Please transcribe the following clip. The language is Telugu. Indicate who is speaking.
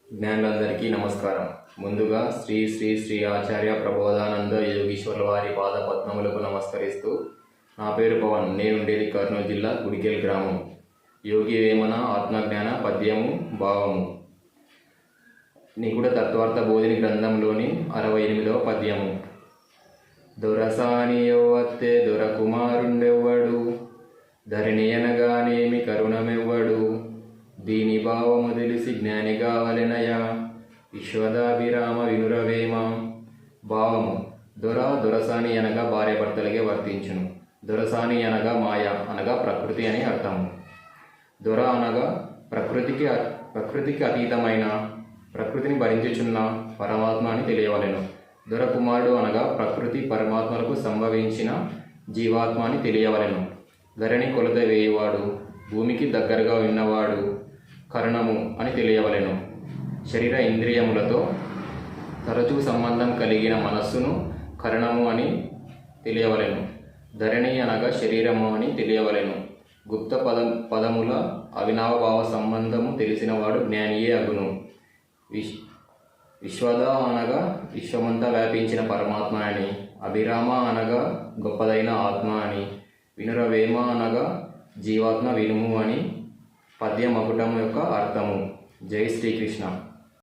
Speaker 1: జ్ఞానులందరికీ నమస్కారం. ముందుగా శ్రీ శ్రీ శ్రీ ఆచార్య ప్రబోధానంద యోగీశ్వర్ల వారి పాదపద్మములకు నమస్కరిస్తూ, నా పేరు పవన్. నేను ఉండేది కర్నూలు జిల్లా గుడికెల్ గ్రామం. యోగి వేమన ఆత్మజ్ఞాన పద్యము భావము. నిగుడ తత్వార్థ బోధిని గ్రంథంలోని 68వ పద్యము. దొరసానియొవత్తే దొరకుమారుండెవ్వడు, ధరణియనగానేమి కరుణమెవ్వడు, దీని భావము తెలిసి జ్ఞాని కావలెనయా, విశ్వదాభిరామ వినురవేమ. భావము: దొరసాని అనగా భార్యాభర్తలకే వర్తించును. దొరసాని అనగా మాయ అనగా ప్రకృతి అని అర్థము. దొర అనగా ప్రకృతికి అతీతమైన, ప్రకృతిని భరించుచున్న పరమాత్మ అని తెలియవలెను. దొర కుమారుడు అనగా ప్రకృతి పరమాత్మలకు సంభవించిన జీవాత్మ అని తెలియవలెను. ధరణి కొలత వేయువాడు, భూమికి దగ్గరగా ఉన్నవాడు, కరణము అని తెలియవలెను. శరీర ఇంద్రియములతో తరచూ సంబంధం కలిగిన మనస్సును కరణము అని తెలియవలెను. ధరణి అనగా శరీరము అని తెలియవలెను. గుప్త పదముల అవినావభావ సంబంధము తెలిసినవాడు జ్ఞానియే అగును. విశ్వద అనగా విశ్వమంతా వ్యాపించిన పరమాత్మ అని, అభిరామ అనగా గొప్పదైన ఆత్మ అని, వినురవేమ అనగా జీవాత్మ వినుము అని పద్య మకుటం యొక్క అర్థము. జై శ్రీకృష్ణ.